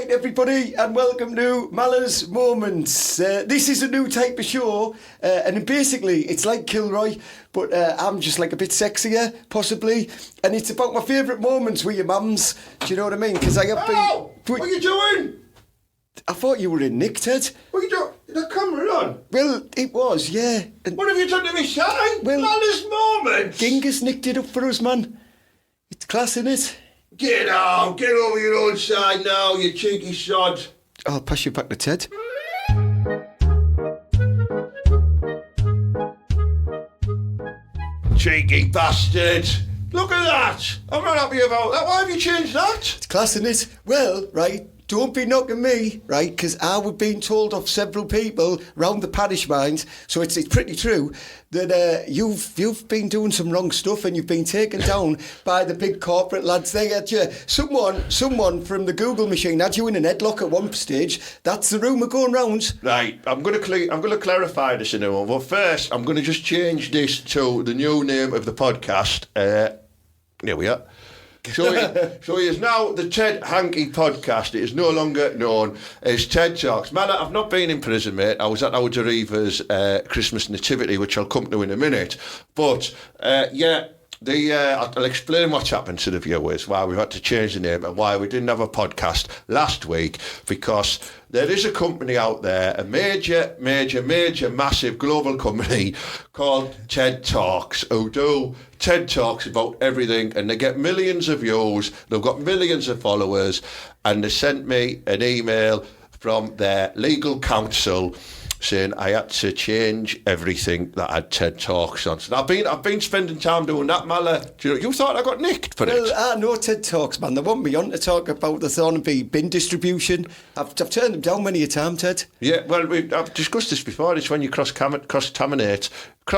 night, everybody, and welcome to Maller's Moments. This is a new type of show, and basically it's like Kilroy, but I'm just like a bit sexier, possibly, and it's about my favourite moments with your mums. Do you know what I mean? Because I have been... What are you doing? I thought you were in Nick, Ted. What are you doing? Is the camera on? Well, it was, yeah. And what have you done to me, shine? Well, Maller's Moments. Genghis nicked it up for us, man. It's class, innit? Get out, get over your own side now, you cheeky sod. I'll pass you back to Ted. Cheeky bastard. Look at that. I'm not happy about that. Why have you changed that? It's class, innit? Well, right, don't be knocking me, right, because I was being told of several people round the parish minds, so it's pretty true, that you've been doing some wrong stuff and you've been taken down by the big corporate lads. They had you. Someone from the Google machine had you in an headlock at one stage. That's the rumour going round. Right, I'm going to clarify this in a moment. But first, I'm going to just change this to the new name of the podcast. Here we are. So he is now the Ted Hanky Podcast. It is no longer known as Ted Talks. Man, I've not been in prison, mate. I was at our Deriva's Christmas nativity, which I'll come to in a minute. But, I'll explain what's happened to the viewers, why we've had to change the name and why we didn't have a podcast last week, because there is a company out there, a major, massive global company called Ted Talks, who do TED Talks about everything, and they get millions of views, they've got millions of followers, and they sent me an email from their legal counsel saying I had to change everything that had TED Talks on. So I've been spending time doing that, Mala. You thought I got nicked for it? Well, I know TED Talks, man. They want me on to talk about the Thornaby bin distribution. I've turned them down many a time, Ted. Yeah, well, I've discussed this before. It's when you cross-contaminate the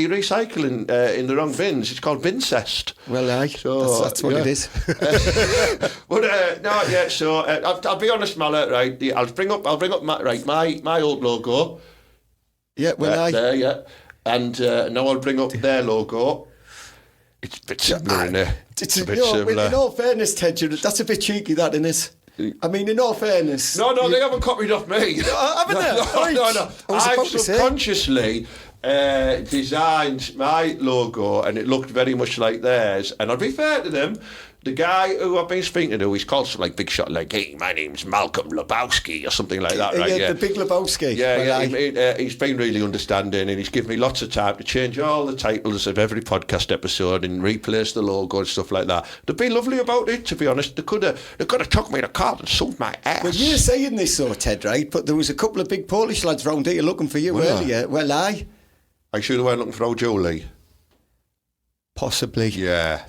recycling in the wrong bins. It's called bincest. Well, aye, so, that's what it is. But So I'll be honest, Mala. Right, I'll bring up my old logo. Yeah, well, aye. There, yeah, and now I'll bring up their logo. It's a bit similar, isn't it? It's a bit similar. In all fairness, Ted, that's a bit cheeky, that, isn't it? I mean, in all fairness... No, they haven't copied off me. Haven't they? No. I've subconsciously designed my logo, and it looked very much like theirs. And I'll be fair to them, the guy who I've been speaking to, he's called some big shot, like, hey, my name's Malcolm Lebowski, or something like that, right? Yeah, the big Lebowski. He's been really understanding, and he's given me lots of time to change all the titles of every podcast episode and replace the logo and stuff like that. They've been lovely about it, to be honest. They could have took me to court and sold my ass. Well, you're saying this, though, Ted, right? But there was a couple of big Polish lads round here looking for you earlier. Well, aye. Are you sure they weren't looking for old Julie? Possibly. Yeah.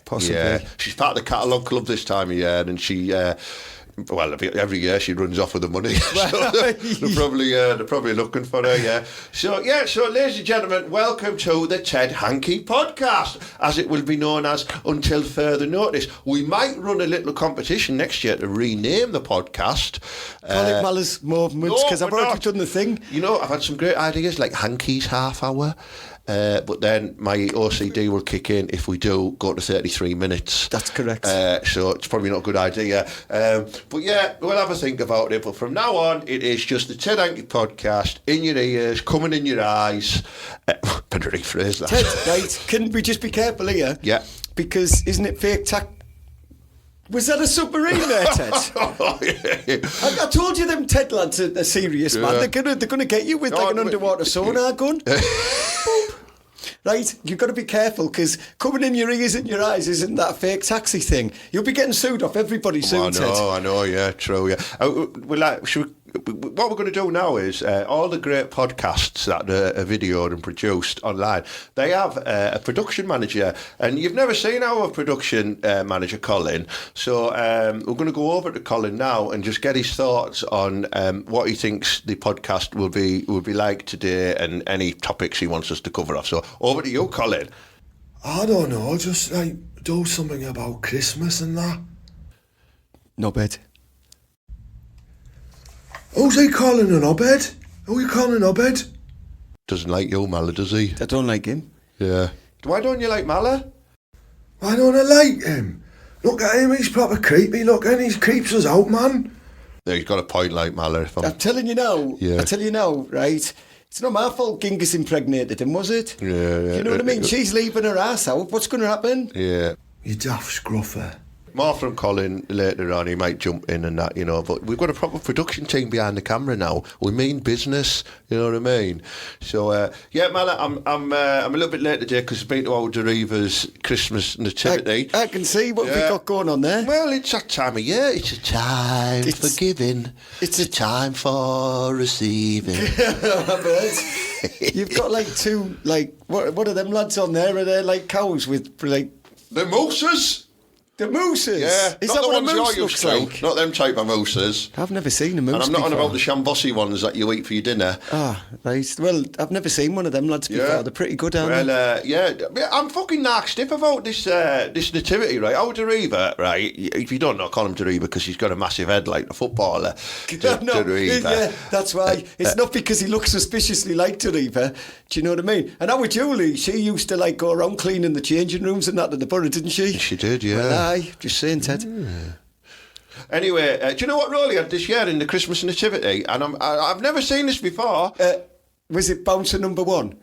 She's part of the catalogue club this time of year, and she, every year she runs off with the money. So they're probably looking for her, yeah. So, ladies and gentlemen, welcome to the Ted Hanky Podcast, as it will be known as until further notice. We might run a little competition next year to rename the podcast. Call it Maller's Moments, because I've already done the thing. You know, I've had some great ideas, like Hanky's Half Hour. But then my OCD will kick in if we do go to 33 minutes. That's correct. So it's probably not a good idea. But yeah, we'll have a think about it. But from now on, it is just the Ted Hanky Podcast in your ears, coming in your eyes. Better rephrase that. Ted, right, can we just be careful here? Yeah. Because isn't it fake Was that a submarine there, Ted? I told you them Ted lads are serious, man. They're gonna get you with like an underwater sonar gun. Right, you've got to be careful, because coming in your ears and your eyes isn't that fake taxi thing. You'll be getting sued off everybody soon, Ted. I know, yeah, true, yeah. What we're going to do now is all the great podcasts that are videoed and produced online, they have a production manager, and you've never seen our production manager, Colin. So we're going to go over to Colin now and just get his thoughts on what he thinks the podcast will be like today, and any topics he wants us to cover off. So over to you, Colin. I don't know, just like do something about Christmas and that. No bed. Who's he calling an obed? Who are you calling obed? Doesn't like you, Mala, does he? I don't like him. Yeah. Why don't you like Mala? Why don't I like him? Look at him, he's proper creepy looking. He creeps us out, man. Yeah, he's got a point, like Mallory. I'm telling you now. Yeah. I tell you now, right? It's not my fault Genghis impregnated him, was it? Yeah. Do you know what I mean? She's leaving her ass out. What's going to happen? Yeah. You daft scruffer. More from Colin later on. He might jump in and that, But we've got a proper production team behind the camera now. We mean business. You know what I mean? So Mala, I'm a little bit late today because I've been to Old Deriva's Christmas nativity. I can see what we've got going on there. Well, it's that time of year. It's a time for giving. It's a time for receiving. You've got like two, like what are them lads on there? Are they like cows with like the mooses? The mooses? Yeah, Is not that the what ones a moose you're looks used like? to. Not them type of mooses. I've never seen a moose And I'm not on before. about the shambossi ones that you eat for your dinner. Ah, right. Well, I've never seen one of them lads before. Yeah. They're pretty good, aren't they? I'm fucking narc stiff about this nativity, right? Old Deriva, right? If you don't know, call him Deriva because he's got a massive head like a footballer. Yeah, that's why. It's not because he looks suspiciously like Deriva. Do you know what I mean? And our Julie, she used to like go around cleaning the changing rooms and that at the Boro, didn't she? She did, yeah. Well, aye, just saying, Ted. Anyway, do you know what role he had this year in the Christmas nativity? And I've never seen this before. Was it bouncer number one?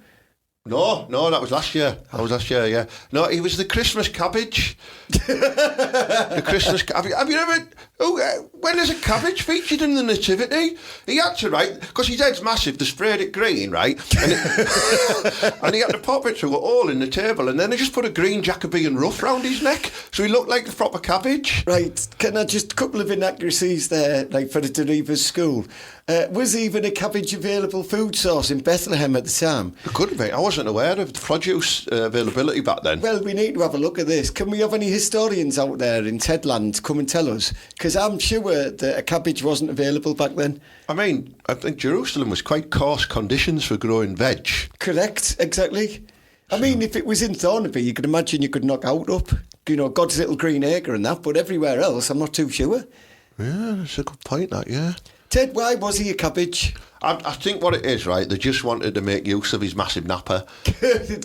No, that was last year. Yeah. No, he was the Christmas cabbage. The Christmas cabbage. Have you ever... when is a cabbage featured in the nativity? He had to, right, because his head's massive, they sprayed it green, right? And, and he had to pop it through a hole in the table, and then they just put a green Jacobean ruff round his neck, so he looked like a proper cabbage. Right, can I just... a couple of inaccuracies there, like for the Deriva's school. Was even a cabbage available food source in Bethlehem at the time? It could have been. I wasn't aware of the produce availability back then. Well, we need to have a look at this. Can we have any historians out there in Tedland come and tell us? Because I'm sure that a cabbage wasn't available back then. I mean, I think Jerusalem was quite coarse conditions for growing veg. Correct, exactly. I mean, if it was in Thornaby, you could imagine you could knock out up, God's little green acre and that, but everywhere else, I'm not too sure. Yeah, that's a good point, that, yeah. Ted, why was he a cabbage? I think what it is, right, they just wanted to make use of his massive napper.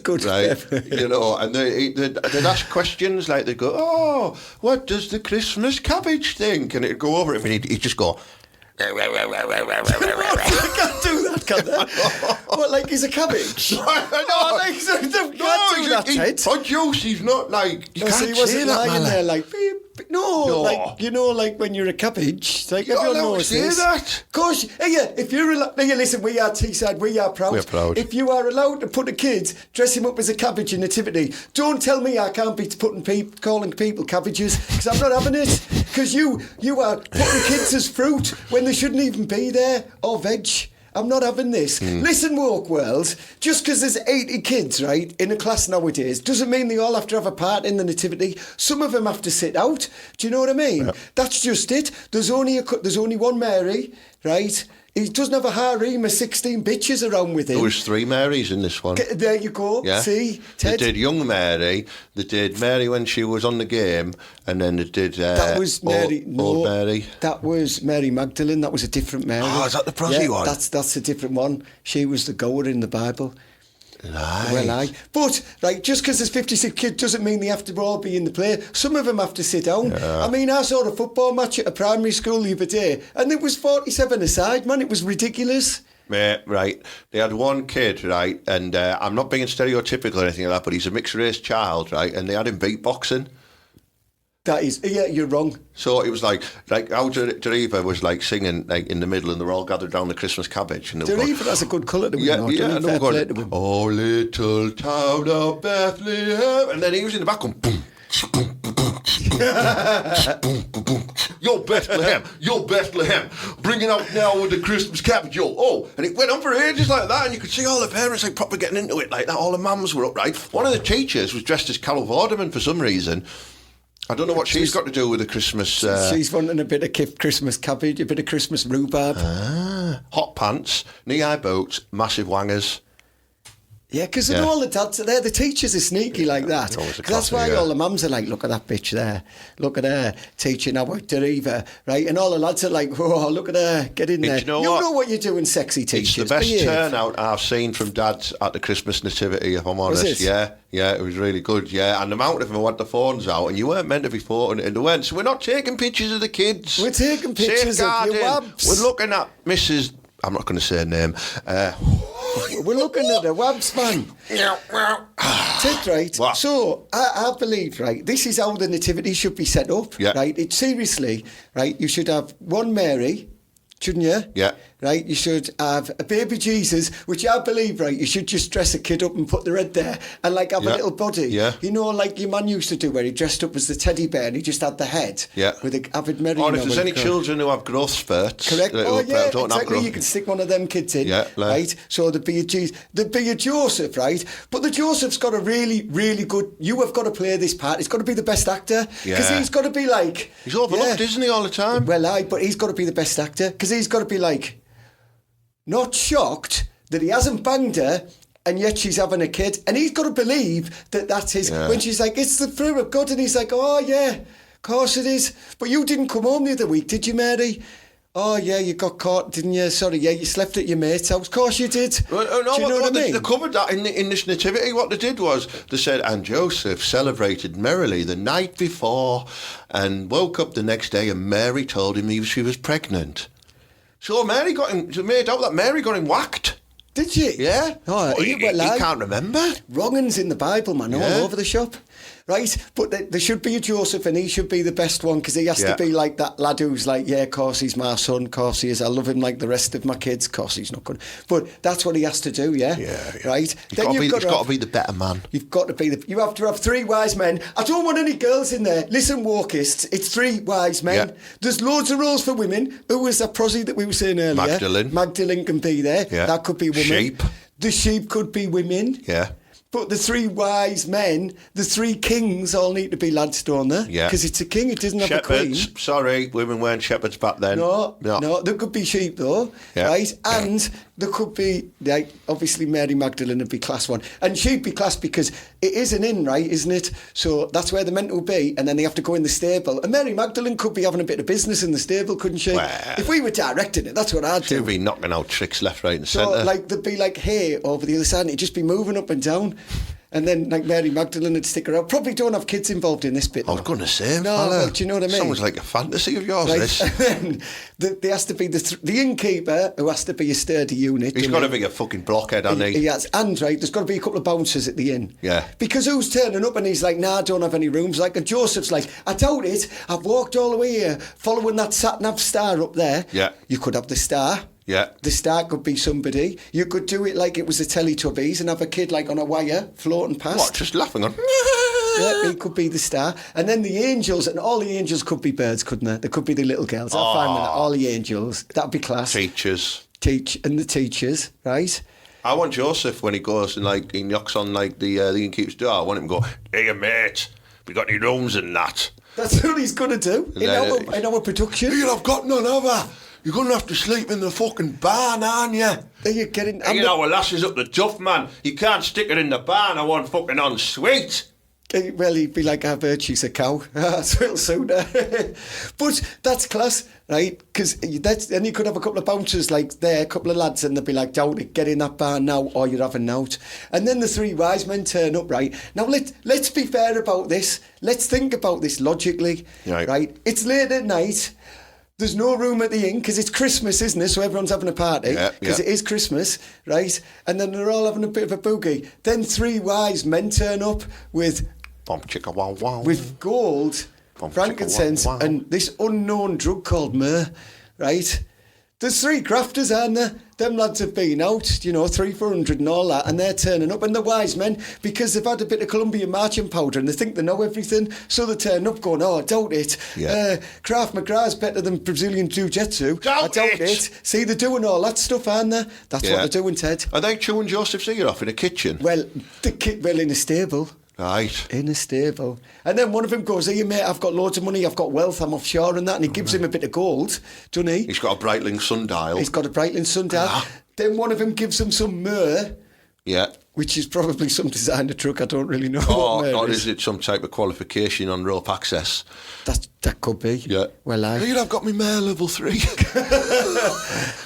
Good. Right, and they'd ask questions, like they'd go, oh, what does the Christmas cabbage think? And it'd go over him and he'd just go... I can't do that, can they? What, like he's a cabbage? He's produce, he's not like... You can't he wasn't say that, lying man. there like... like when you're a cabbage, like everyone knows this. That. Of course, if you're allowed, listen, we are Teesside, we are proud. We're proud. If you are allowed to put a kid, dress him up as a cabbage in nativity, don't tell me I can't be calling people cabbages, because I'm not having it. Because you are putting kids as fruit when they shouldn't even be there, or veg. I'm not having this. Listen, woke world, just because there's 80 kids, right, in a class nowadays, doesn't mean they all have to have a part in the nativity. Some of them have to sit out. Do you know what I mean? Yep. That's just it. There's only one Mary, right? He doesn't have a harem of 16 bitches around with him. There was 3 Marys in this one. There you go. Yeah. See, Ted? They did young Mary, they did Mary when she was on the game, and then they did that was Mary. Old Mary. That was Mary Magdalene. That was a different Mary. Oh, is that the prosy one? That's a different one. She was the goer in the Bible. Right. Well, aye. But, right, just because there's 56 kids doesn't mean they have to all be in the play. Some of them have to sit down. Yeah. I mean, I saw a football match at a primary school the other day, and it was 47 aside, man. It was ridiculous. Right. They had one kid, right, and I'm not being stereotypical or anything like that, but he's a mixed race child, right, and they had him beatboxing. That is, you're wrong. So it was like how Deriva was like singing like in the middle, and they're all gathered down the Christmas cabbage. And Deriva has a good colour to him. Yeah. Oh, little town of Bethlehem, and then he was in the back going boom. Yo Bethlehem, bringing out now with the Christmas cabbage, and it went on for ages like that, and you could see all the parents like proper getting into it like that. All the mums were up, right? One of the teachers was dressed as Carol Vorderman for some reason. I don't know what she's got to do with the Christmas... she's wanting a bit of Christmas cabbage, a bit of Christmas rhubarb. Hot pants, knee-high boots, massive wangers. Yeah, because all the dads are there. The teachers are sneaky like that. always a 'Cause that's why classic, all the mums are like, look at that bitch there. Look at her teaching our Deriva, right? And all the lads are like, oh, look at her, get in there. You know what you're doing, sexy teachers. It's the best Behave. turnout I've seen from dads at the Christmas nativity, if I'm honest. it? Yeah, it was really good, yeah. And the amount of them who had the phones out, and you weren't meant to be phoning in the went. So we're not taking pictures of the kids. We're taking pictures of your Safeguarding. wabs. We're looking at Mrs. I'm not going to say her name. We're looking at the wabs, man. Ted, right? What? So, I believe, right, this is how the nativity should be set up, Yeah. right? It's seriously, right, you should have one Mary, shouldn't you? Yeah. Right, you should have a baby Jesus, which I believe, right, you should just dress a kid up and put the head there and, like, have a Yeah. little body. Yeah. You know, like your man used to do, where he dressed up as the teddy bear and he just had the head. Yeah. With a avid Mary. Or if there's any children who have growth spurts. Correct. Who Oh, yeah, don't have exactly. growth. You can stick one of them kids in, Yeah, like- right? So there'd be a Joseph, right? But the Joseph's got a really, really good... You have got to play this part. He's got to be the best actor. Because Yeah. he's got to be like... He's overlooked, isn't he, all the time? Well, but he's got to be the best actor. Because he's got to be like... Not shocked that he hasn't banged her and yet she's having a kid. And he's got to believe that that's his... Yeah. When she's like, it's the fruit of God. And he's like, oh, yeah, of course it is. But you didn't come home the other week, did you, Mary? Oh, yeah, you got caught, didn't you? Sorry, yeah, you slept at your mate's house. Of course you did. Well, no, Do you know what I mean? They covered that in this nativity. What they did was they said, and Joseph celebrated merrily the night before and woke up the next day and Mary told him she was pregnant. So Mary got him, it made out that Mary got him whacked. Did you? Yeah. Oh, But he can't remember. Wrong'uns in the Bible, man, Yeah. all over the shop. Right? But there should be a Joseph and he should be the best one because he has to be like that lad who's like, yeah, of course he's my son, of course he is. I love him like the rest of my kids, of course he's not good. But that's what he has to do, yeah? Yeah. Right? He's got to be the better man. You've got to be you have to have three wise men. I don't want any girls in there. Listen, walkists, it's three wise men. Yeah. There's loads of roles for women. Who was that prosy that we were saying earlier? Magdalene can be there. Yeah. That could be a woman. Sheep. The sheep could be women. Yeah. But the three wise men, the three kings all need to be lads, don't they? Yeah. Because it's a king, it doesn't have a queen. Shepherds. Sorry, women weren't shepherds back then. No. There could be sheep though, Yeah. right? And there could be, like, obviously Mary Magdalene would be class one. And she'd be class because it is an inn, right, isn't it? So that's where they're meant to be, and then they have to go in the stable. And Mary Magdalene could be having a bit of business in the stable, couldn't she? Well, if we were directing it, that's what I'd do. She'd be knocking out tricks left, right and So, centre. like, there'd be, like, hay over the other side, and it'd just be moving up and down. And then, like, Mary Magdalene would stick around. Probably don't have kids involved in this bit. I was going to say, no, fella, well, do you know what I mean? Sounds like a fantasy of yours, Right? this. And then there has to be the innkeeper, who has to be a sturdy unit. He's got to be a fucking blockhead, hasn't he? He has. And, right, there's got to be a couple of bouncers at the inn. Yeah. Because who's turning up and he's like, nah, I don't have any rooms. Like, and Joseph's like, I doubt it. I've walked all the way here following that sat-nav star up there. Yeah. You could have the star. Yeah. The star could be somebody. You could do it like it was the Teletubbies and have a kid like on a wire floating past. What, just laughing on? Yeah, he could be the star. And then the angels, and all the angels could be birds, couldn't they? They could be the little girls. I'm fine with that. All the angels. That'd be class. Teachers. And the teachers, right? I want Joseph when he goes and like he knocks on like the innkeeper's door. I want him to go, hey mate, we got any rooms and that. That's what he's going to do in our production. I've got none, have I? You're going to have to sleep in the fucking barn, aren't you? Are you getting... You know, well, lasses up the duff, man. You can't stick it in the barn. I want fucking en suite. Well, he'd be like, I've heard she's a cow. So it'll suit her. But that's class, right? Because then you could have a couple of bouncers like there, a couple of lads, and they'd be like, doubt it, get in that barn now, or you're having out. And then the three wise men turn up, right? Now, let's be fair about this. Let's think about this logically, right? It's late at night. There's no room at the inn because it's Christmas, isn't it? So everyone's having a party because it is Christmas, right? And then they're all having a bit of a boogie. Then three wise men turn up with gold, frankincense, and this unknown drug called myrrh, right? There's three grafters, aren't there? Them lads have been out, 300-400 and all that, and they're turning up. And the wise men, because they've had a bit of Colombian marching powder and they think they know everything, so they turn up going, oh, I doubt it. Krav Magra's better than Brazilian Jiu-Jitsu. I doubt it. See, they're doing all that stuff, aren't they? That's what they're doing, Ted. Are they chewing Joseph's ear off in a kitchen? Well, in a stable. Right. In a stable. And then one of them goes, here, mate, I've got loads of money, I've got wealth, I'm offshore and that. And he gives him a bit of gold, doesn't he? He's got a Breitling sundial. He's got a Breitling sundial. Then one of them gives him some myrrh. Yeah. which is probably some designer truck. I don't really know. Or is it some type of qualification on rope access? That could be. Yeah. Well, I've got my mail level 3.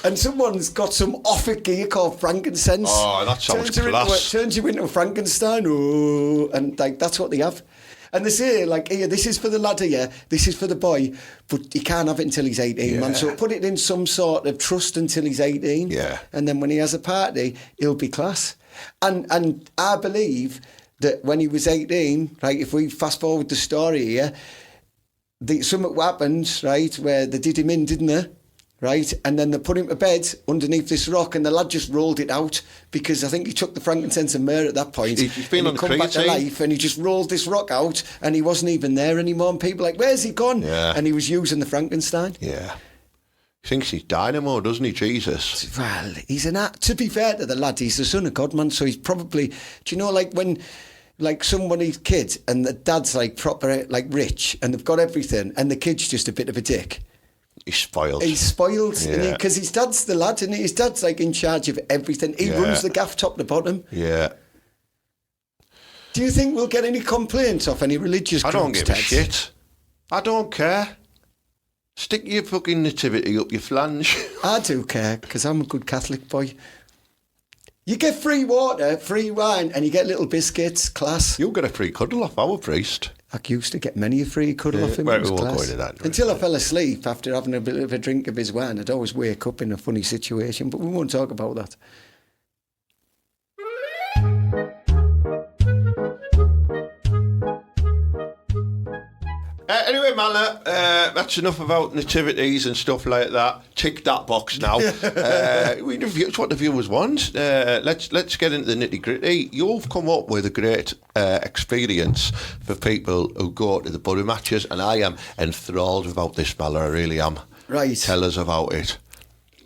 And someone's got some off-it gear called frankincense. Oh, that sounds class. Turns you into a Frankenstein. Oh, and like that's what they have. And they say, like, here, this is for the lad here, this is for the boy, but he can't have it until he's 18, man. So put it in some sort of trust until he's 18. Yeah. And then when he has a party, he'll be class. And I believe that when he was 18, right, if we fast forward the story here, something happened, right, where they did him in, didn't they? Right, and then they put him to bed underneath this rock, and the lad just rolled it out because I think he took the frankincense and myrrh at that point. He's been on the come back to life, and he just rolled this rock out, and he wasn't even there anymore. And people were like, "Where's he gone?" Yeah. And he was using the Frankenstein. Yeah. He thinks he's dynamo, doesn't he, Jesus? Well, he's to be fair to the lad, he's the son of God, man. So he's probably, do you know, like when, like somebody's kid and the dad's like proper, like rich, and they've got everything, and the kid's just a bit of a dick. He's spoiled. He's spoiled, because his dad's the lad, and his dad's like in charge of everything. He runs the gaff top to bottom. Yeah. Do you think we'll get any complaints off any religious groups? I don't give a shit. I don't care. Stick your fucking nativity up your flange. I do care, because I'm a good Catholic boy. You get free water, free wine, and you get little biscuits, class. You'll get a free cuddle off our priest. I used to get many a free cuddle off him. Well, It was we won't class. go into that. Until I fell asleep after having a bit of a drink of his wine. I'd always wake up in a funny situation, but we won't talk about that. Anyway, Mala, that's enough about nativities and stuff like that. Tick that box now. It's what the viewers want. Let's get into the nitty gritty. You've come up with a great experience for people who go to the Boro matches, and I am enthralled about this, Mala. I really am. Right. Tell us about it.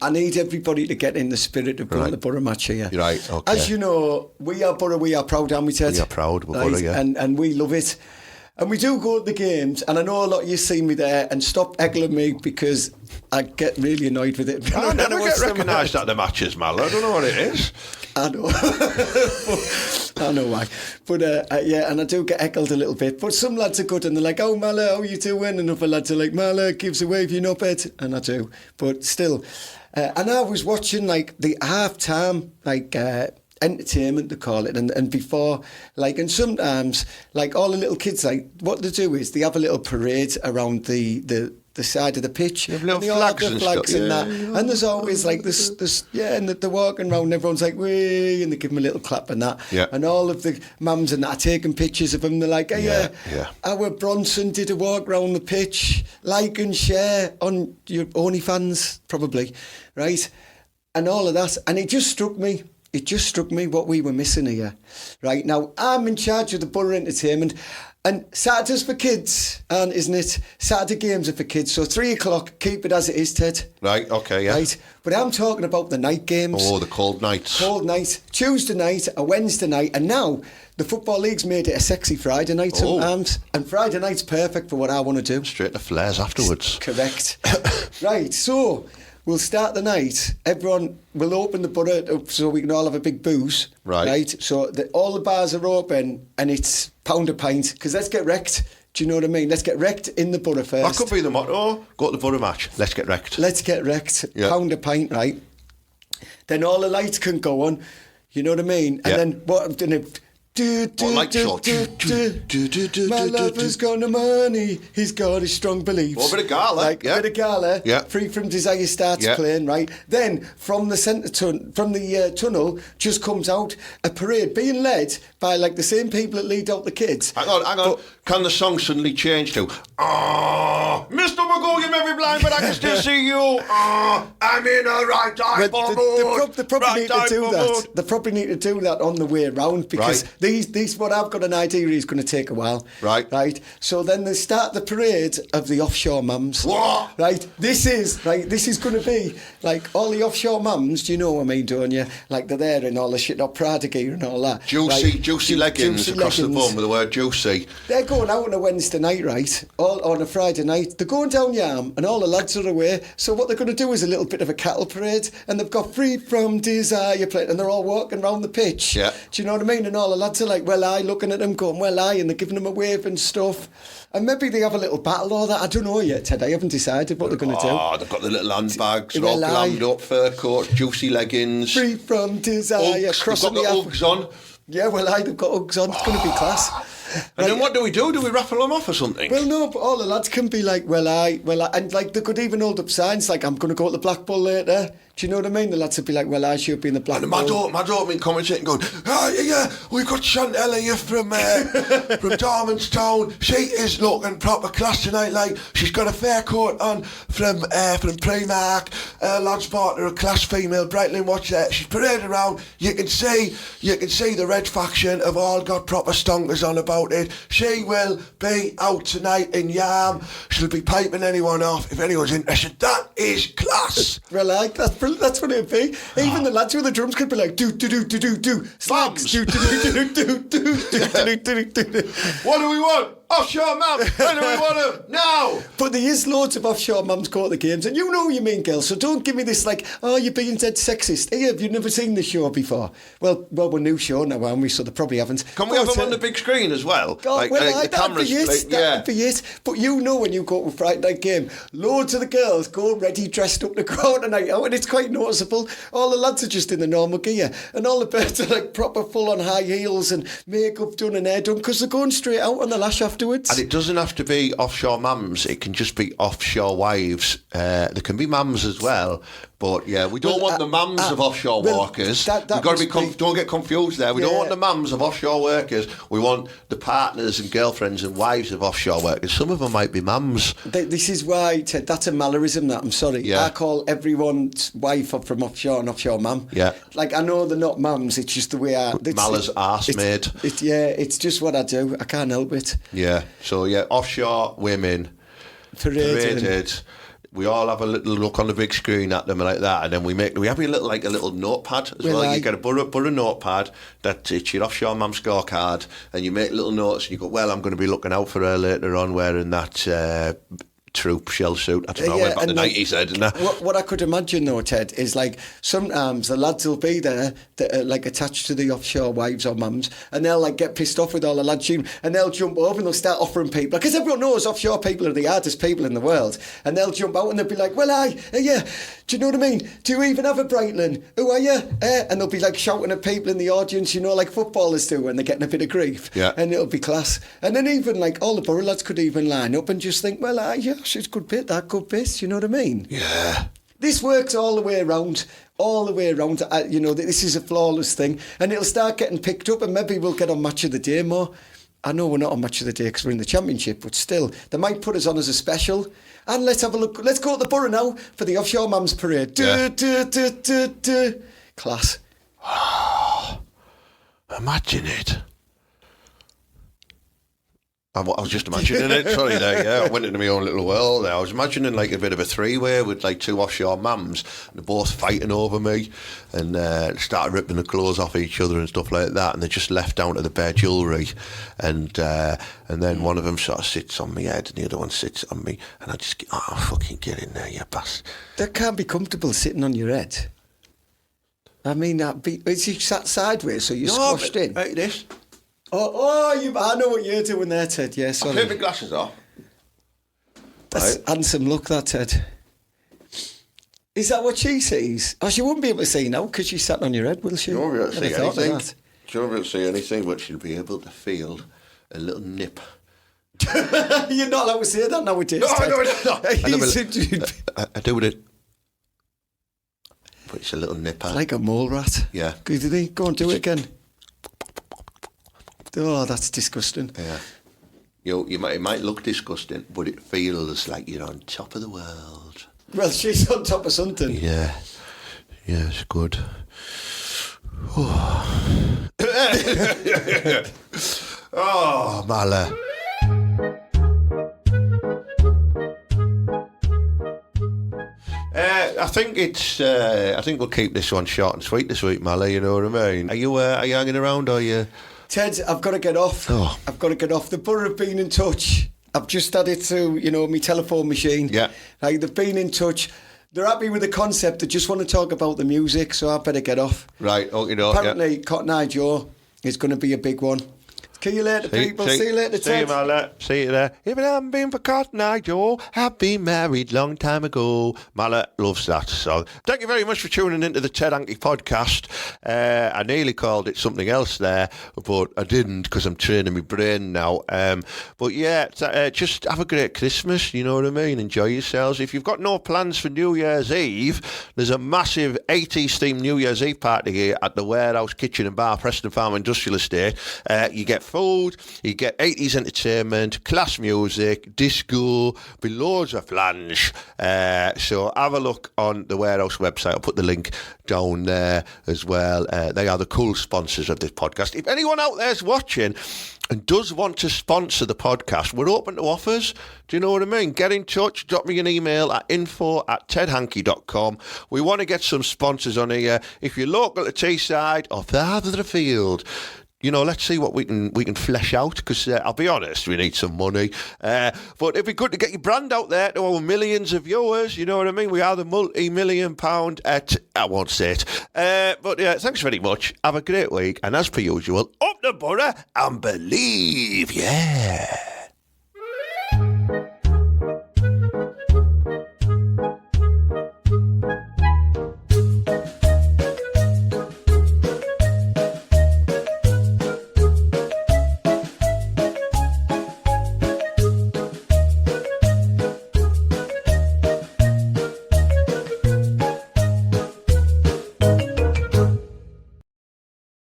I need everybody to get in the spirit of going to the Boro match here. Right, okay. As you know, we are Boro, we are proud, aren't we, Ted? We are proud, we're Boro, yeah. And we love it. And we do go to the games, and I know a lot of you see me there, and stop eggling me because I get really annoyed with it. I never get recognised at the matches, Mala. I don't know what it is. I know. I know why. But yeah, and I do get heckled a little bit. But some lads are good, and they're like, "Oh, Mala, how are you doing?" And other lads are like, "Mala, gives a wave, you knobhead." And I do. But still. And I was watching, like, the half-time, like, entertainment, they call it, and before, like, and sometimes, like, all the little kids, like, what they do is they have a little parade around the side of the pitch. You have little and they all flags have and the flags stuff. and Yeah, that. yeah. And there's always, like, this and they're walking around, and everyone's like, "Wee," and they give them a little clap and that. Yeah. And all of the mums and that are taking pictures of them. They're like, "Hey, Yeah. our Bronson did a walk around the pitch. Like and share on your OnlyFans, probably, right?" And all of that. And it just struck me what we were missing here. Right, now, I'm in charge of the Boro Entertainment, and Saturdays for kids, and isn't it? Saturday games are for kids, so 3 o'clock, keep it as it is, Ted. Right, okay, yeah. Right, but I'm talking about the night games. Oh, the cold nights. Cold night, Tuesday night, a Wednesday night, and now the Football League's made it a sexy Friday night sometimes, and Friday night's perfect for what I want to do. Straight to flares afterwards. Correct. Right, so we'll start the night. Everyone will open the Boro up so we can all have a big booze. Right. So all the bars are open and it's pound a pint, because let's get wrecked. Do you know what I mean? Let's get wrecked in the Boro first. That could be the motto. Go to the Boro match. Let's get wrecked. Let's get wrecked. Yeah. Pound a pint, right? Then all the lights can go on. You know what I mean? Yeah. And then what I'm doing... light show? My lover's got no money. He's got his strong beliefs. Oh, a bit of Gala, like yeah. a bit of Gala. Yeah. Free from Desire starts Yeah. playing, right? Then from the tunnel just comes out a parade being led by like the same people that lead out the kids. Hang on. Can the song suddenly change to, "Oh, Mr. McGool, you may be blind, but I can still see you. Oh, I'm in a right eye for mood. They probably need to do that. They probably need to do that on the way round, because These what I've got an idea is going to take a while. Right. So then they start the parade of the offshore mums. What? Right. This is going to be like all the offshore mums. Do you know what I mean, don't you? Like they're there in all the shit, up Prada gear and all that. Juicy leggings across the bum with the word juicy. They're going out on a Wednesday night, right? All on a Friday night. They're going down Yarm and all the lads are away. So what they're going to do is a little bit of a cattle parade, and they've got Free From Desire playing, and they're all walking around the pitch. Yeah. Do you know what I mean? And all the lads are like, well, I looking at them going, well, I, and they're giving them a wave and stuff. And maybe they have a little battle or that. I don't know yet, Ted. I haven't decided what they're going to do. Oh, they've got the little handbags, they're all Well, glammed up, fur coats, juicy leggings. Free From Desire. Uggs, they've Crossing got the the Uggs on. Yeah, well, they've got Uggs on. It's going to be class. And then what do we do? Do we raffle them off or something? Well, no, but all the lads can be like, well, I, and like they could even hold up signs like, I'm going to go to the Black Bull later. Do you know what I mean? The lads would be like, well, I should be in the Black And Bull. my daughter been commentating going, yeah, we've got Chantel here from Darmanstown. She is looking proper class tonight, like, she's got a fair coat on from Primark. Lads bought her a class female, Breitling watch there. She's paraded around. You can see the red faction have all got proper stonkers on about it. She will be out tonight in Yarm. She'll be piping anyone off if anyone's interested. That is class. Well, like, that's what it'd be. Even the lads with the drums could be like, do, slags, do. What do we want? Offshore mums. When do we want them? Now. But there is loads of offshore mums go to the games, and you know what you mean, girls. So don't give me this like, oh, you're being dead sexist. Hey, have you never seen the show before? Well, we're new show now, aren't we? So they probably haven't. Can we have them on the big screen as well? God, the cameras. That'd be it. But you know when you go to a Friday night game, loads of the girls go ready, dressed up to go out tonight out, and it's quite noticeable. All the lads are just in the normal gear, and all the birds are like proper full on high heels and makeup done and hair done because they're going straight out on the lash afterwards. And it doesn't have to be offshore mums, it can just be offshore wives. There can be mums as well. But yeah, we don't want the mums of offshore workers. We've got to be don't get confused there. We don't want the mums of offshore workers. We want the partners and girlfriends and wives of offshore workers. Some of them might be mums. This is why, Ted, that's a Malerism. That I'm sorry. Yeah. I call everyone's wife up from offshore an offshore mum. Yeah. Like I know they're not mums. It's just the way I. Mal's arse made. It's just what I do. I can't help it. Yeah. So yeah, offshore women paraded. We all have a little look on the big screen at them like that, and then we have a little notepad as well. You get a Boro notepad it's your offshore mum scorecard, and you make little notes. And you go, well, I'm going to be looking out for her later on wearing that troop shell suit. I don't know, I went back the 90s there, didn't I? What I could imagine though, Ted, is like sometimes the lads will be there that are like attached to the offshore wives or mums, and they'll like get pissed off with all the lads shooting, and they'll jump over and they'll start offering people, because everyone knows offshore people are the hardest people in the world, and they'll jump out and they'll be like, well, yeah, do you know what I mean? Do you even have a Breitling? Who are you? And they'll be like shouting at people in the audience, you know, like footballers do when they're getting a bit of grief. Yeah. And it'll be class. And then even like all the Boro lads could even line up and just think, well, yeah, she's good bit, that good bit, you know what I mean? Yeah. This works all the way around. You know, this is a flawless thing, and it'll start getting picked up, and maybe we'll get on Match of the Day more. I know we're not on Match of the Day because we're in the Championship, but still, they might put us on as a special. And let's have a look. Let's go to the Boro now for the Offshore Mums Parade. Class. Imagine it. I was just imagining it. Sorry there, yeah. I went into my own little world there. I was imagining like a bit of a three-way with like two offshore mums, and they're both fighting over me, and started ripping the clothes off each other and stuff like that, and they're just left down to the bare jewellery, and then one of them sort of sits on my head and the other one sits on me, and I just get, fucking get in there, you bastard. That can't be comfortable sitting on your head. I mean, is he sat sideways so you're squashed in? Like this. I know what you're doing there, Ted. Yeah, sorry. I'll take my glasses off. That's handsome look, that, Ted. Is that what she sees? Oh, she wouldn't be able to see now because she's sat on your head, will she? She won't be able to see Never thought of anything. that. She won't be able to see anything, but she'll be able to feel a little nip. You're not allowed to say that nowadays. No. Ted. I do with it. But it's a little nipper. It's like a mole rat. Yeah. Go and do it again. Oh, that's disgusting. Yeah. It might look disgusting, but it feels like you're on top of the world. Well, she's on top of something. Yeah. Yeah, it's good. Oh, Mala. I think we'll keep this one short and sweet this week, Mala. You know what I mean? Are you hanging around? Or are you? Ted, I've got to get off. Oh. I've got to get off. The Boro have been in touch. I've just added to, my telephone machine. Yeah. They've been in touch. They're happy with the concept. They just want to talk about the music, so I better get off. Right, okay, no. Apparently, Cotton Eye Joe is going to be a big one. See you later, people. See you later, Ted. See you, Mala. See you there. If it hadn't been for Cotton Eye Joe, I'd been married long time ago. Mala loves that song. Thank you very much for tuning into the Ted Hanky Podcast. I nearly called it something else there, but I didn't because I'm training my brain now. But yeah, just have a great Christmas, you know what I mean? Enjoy yourselves. If you've got no plans for New Year's Eve, there's a massive 80s themed New Year's Eve party here at the Warehouse Kitchen and Bar, Preston Farm Industrial Estate. You get food, you get 80s entertainment, class music, disco, be loads of flange. So have a look on the Warehouse website. I'll put the link down there as well. They are the cool sponsors of this podcast. If anyone out there is watching and does want to sponsor the podcast, we're open to offers. Do you know what I mean? Get in touch, drop me an email at info@tedhanky.com. We want to get some sponsors on here. If you're local to Teesside or further afield, let's see what we can flesh out, because I'll be honest, we need some money. But it'd be good to get your brand out there to our millions of viewers, you know what I mean? We are the multi-million pound, I won't say it. But yeah, thanks very much. Have a great week. And as per usual, up the Boro and believe, yeah.